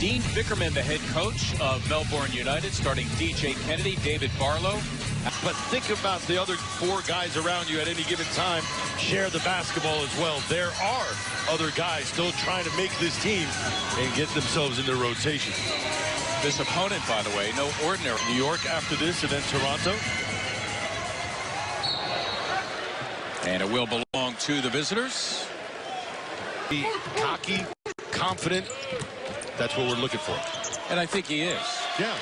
Dean Vickerman, the head coach of Melbourne United, starting DJ Kennedy, David Barlow. But think about the other four guys around you at any given time share the basketball as well. There are other guys still trying to make this team and get themselves into rotation. This opponent, by the way, no ordinary. New York after this, and then Toronto. And it will belong to the visitors. Be cocky, confident. That's what we're looking for. And I think he is. Yeah.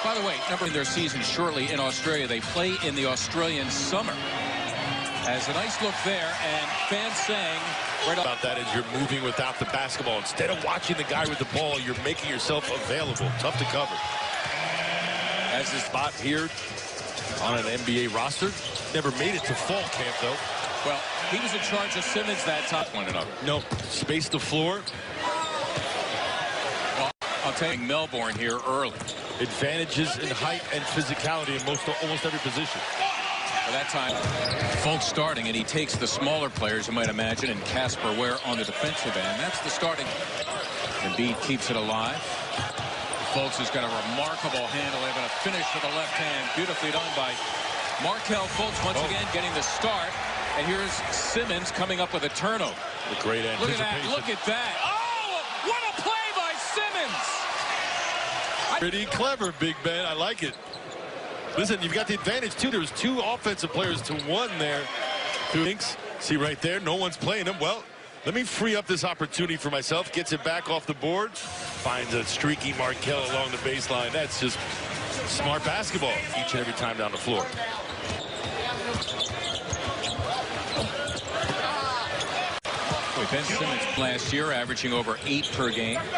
By the way, number in their season shortly in Australia. They play in the Australian summer. As a nice look there, and fans saying right about that is you're moving without the basketball. Instead of watching the guy with the ball, you're making yourself available. Tough to cover. As this spot here on an NBA roster. Never made it to fall camp, though. Well, he was in charge of Simmons that time. One another. No, space the floor. Well, I'll take Melbourne here early. Advantages in height and physicality in almost every position. For that time, Fultz starting, and he takes the smaller players, you might imagine, and Casper Ware on the defensive end. That's the starting. Embiid keeps it alive. Fultz has got a remarkable handle, able to finish with the left hand. Beautifully done by Markelle Fultz once again getting the start. And here's Simmons coming up with a turnover. A great anticipation. Look at that. Look at that. Oh, what a play by Simmons. Pretty clever, Big Ben. I like it. Listen, you've got the advantage, too. There was two offensive players to one there. See right there, no one's playing him. Well, let me free up this opportunity for myself. Gets it back off the board. Finds a streaky Markelle along the baseline. That's just smart basketball each and every time down the floor. Ben Simmons last year averaging over 8 per game. Nice.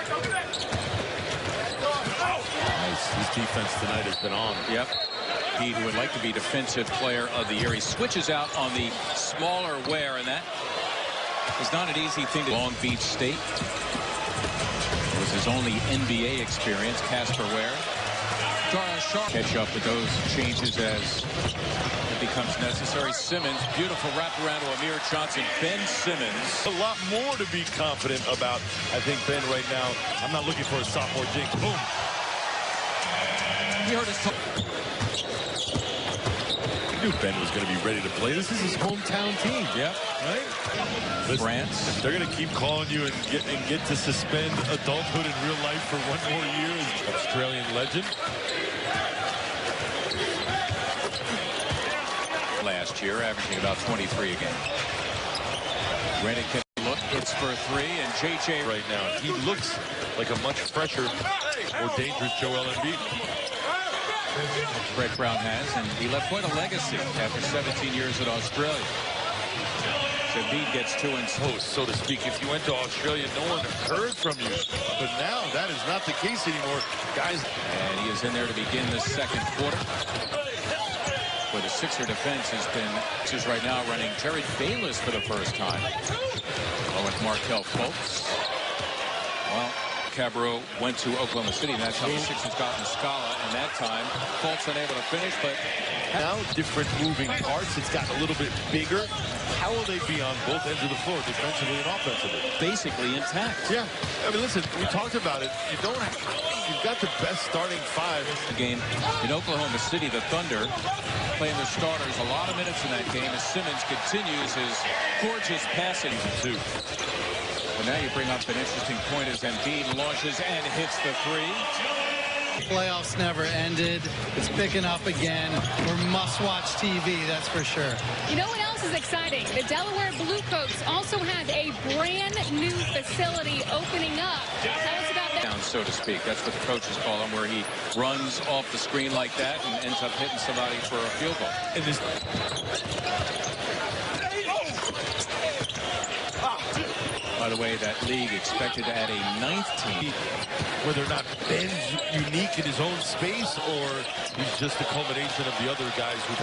His defense tonight has been on. Yep. He would like to be defensive player of the year. He switches out on the smaller Ware, and that is not an easy thing to Long Beach State. It was his only NBA experience, Casper Ware. Catch up with those changes as it becomes necessary. Simmons, beautiful wraparound to Amir Johnson. Ben Simmons. A lot more to be confident about, I think, Ben, right now. I'm not looking for a sophomore jinx. Boom. You heard us talk. I knew Ben was going to be ready to play. This is his hometown team. Yep. Right? France. They're going to keep calling you and get to suspend adulthood in real life for one more year. Australian legend. Last year, averaging about 23 a game. Redick can look, hits for 3, and JJ right now. He looks like a much fresher, more dangerous Joel Embiid. Brett Brown has, and he left quite a legacy after 17 years at Australia. So Embiid gets 2 and so to speak. If you went to Australia, no one heard from you. But now that is not the case anymore, guys. And he is in there to begin the second quarter. Where the Sixer defense has been right now running Jerry Bayless for the first time. With Markelle Fultz. Well, Cabarrot went to Oklahoma City, and that's how the Sixers got in Scala. And that time, Fultz unable to finish, but now different moving parts. It's gotten a little bit bigger. How will they be on both ends of the floor, defensively and offensively? Basically intact. Yeah. I mean, listen, we talked about it. You've got the best starting 5. The game in Oklahoma City, the Thunder playing their starters a lot of minutes in that game as Simmons continues his gorgeous passing. Well, now you bring up an interesting point as Embiid launches and hits the 3. Playoffs never ended. It's picking up again. We're must-watch TV, that's for sure. You know what else is exciting? The Delaware Bluecoats also have a brand new facility opening up. Tell us about that. So to speak. That's what the coaches call him, where he runs off the screen like that and ends up hitting somebody for a field goal. And this By the way, that league expected to add a 9th team. Whether or not Ben's unique in his own space or he's just a culmination of the other guys who...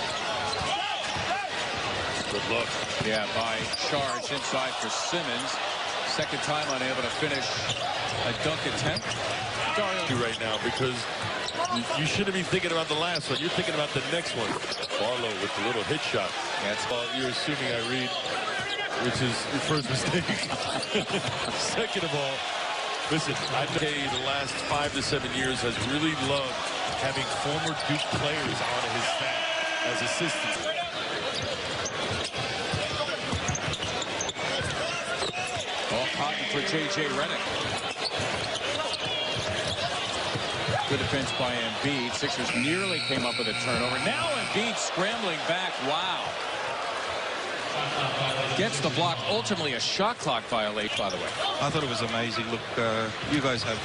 Good look. Yeah, by Charge inside for Simmons. Second time unable to finish a dunk attempt. Right now, because you shouldn't be thinking about the last one. You're thinking about the next one. Barlow with the little hit shot. That's all you're assuming I read, which is your first mistake. Second of all, Listen, I'd say the last 5 to 7 years has really loved having former Duke players on his staff as assistants. Ball cotton for J.J. Redick. Good defense by Embiid. Sixers nearly came up with a turnover. Now Embiid scrambling back. Wow. Gets the block. Ultimately a shot clock violation, by the way. I thought it was amazing. Look, you guys have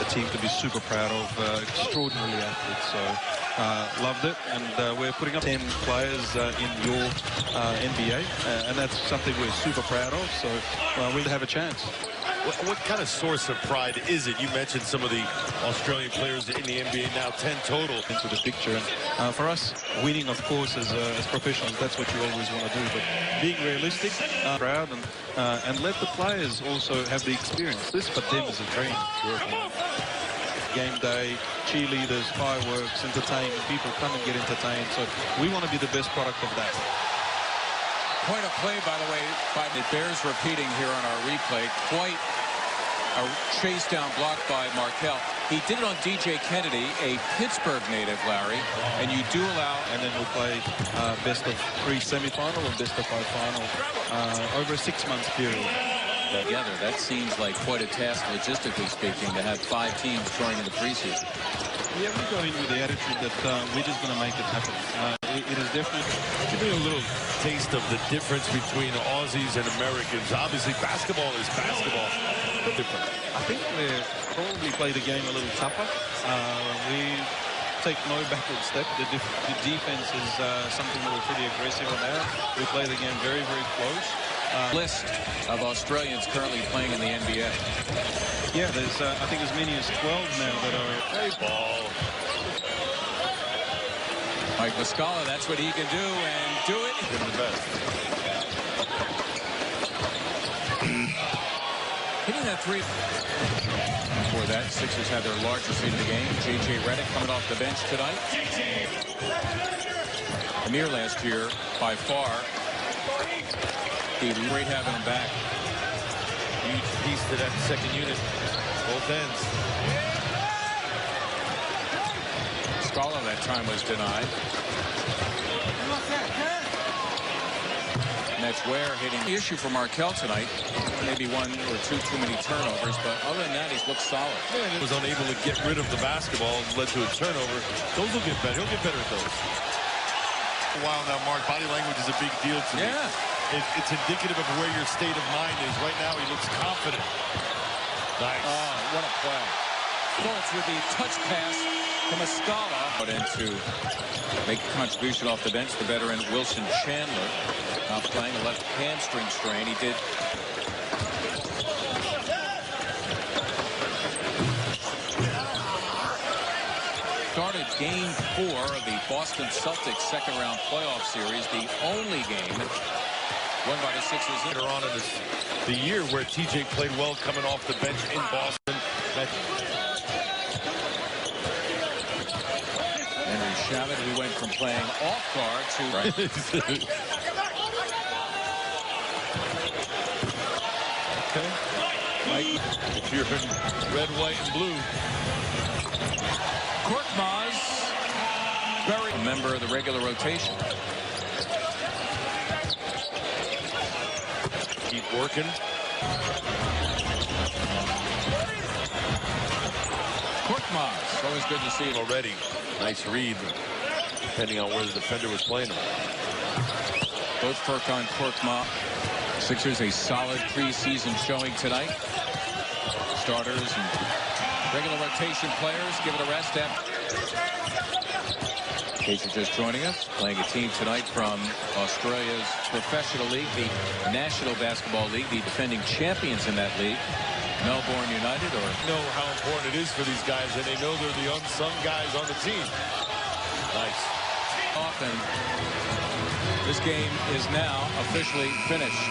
a team to be super proud of. Extraordinarily athletes. So loved it. And we're putting up 10 players in your NBA. And that's something we're super proud of. So we'll have a chance. What kind of source of pride is it? You mentioned some of the Australian players in the NBA now, 10 total. Into the picture. And for us, winning, of course, as professionals, that's what you always want to do. But being realistic, proud, and let the players also have the experience. This for them is a dream. Game day, cheerleaders, fireworks, entertainment. People come and get entertained. So we want to be the best product of that. Point of play, by the way, it bears repeating here on our replay. Quite a chase down block by Markelle. He did it on DJ Kennedy, a Pittsburgh native, Larry, and you do allow. And then we'll play best of 3 semifinal and best of 5 final over a 6-month period. Together, that seems like quite a task, logistically speaking, to have 5 teams joining the preseason. Yeah, we go in with the attitude that we're just going to make it happen. It is definitely. Give me a little taste of the difference between Aussies and Americans. Obviously, basketball is basketball. Different. I think we probably play the game a little tougher. We take no backward step. The defense is something that we're pretty aggressive about. We play the game very, very close. List of Australians currently playing in the NBA. Yeah, there's I think as many as 12 now that are. Hey, ball. Mike Muscala, that's what he can do, and do it. Give him the best. Hitting that three. Before that, Sixers had their largest lead in the game. J.J. Redick coming off the bench tonight. Amir last year, by far, great having him back. Huge piece to that second unit. Both ends. Muscala that time was denied. And that's Ware hitting. The issue for Markelle tonight, maybe 1 or 2 too many turnovers, but other than that, he's looked solid. Man, he was unable to get rid of the basketball and led to a turnover. Those will get better. He'll get better at those. Wow, now, Mark, body language is a big deal to me. It's indicative of where your state of mind is. Right now, he looks confident. Nice. Oh, what a play. Fultz with the touch pass to Muscala. But in to make a contribution off the bench, the veteran Wilson Chandler. Now playing a left hamstring strain. He did. Started game 4 of the Boston Celtics second-round playoff series. The only game won by the Sixers. Later on in the year where TJ played well coming off the bench in Boston. Henry Shavit, who went from playing off guard to right. Okay. Mike, if you're in red, white, and blue. Korkmaz, very a member of the regular rotation. Keep working. Korkmaz, always good to see him Already. Nice read, depending on where the defender was playing him. Both Furkan, Korkmaz. Sixers a solid preseason showing tonight. Starters and regular rotation players give it a rest after. In case you're just joining us, playing a team tonight from Australia's professional league, the National Basketball League, the defending champions in that league, Melbourne United. Or know how important it is for these guys, and they know they're the unsung guys on the team. Nice. Often, this game is now officially finished.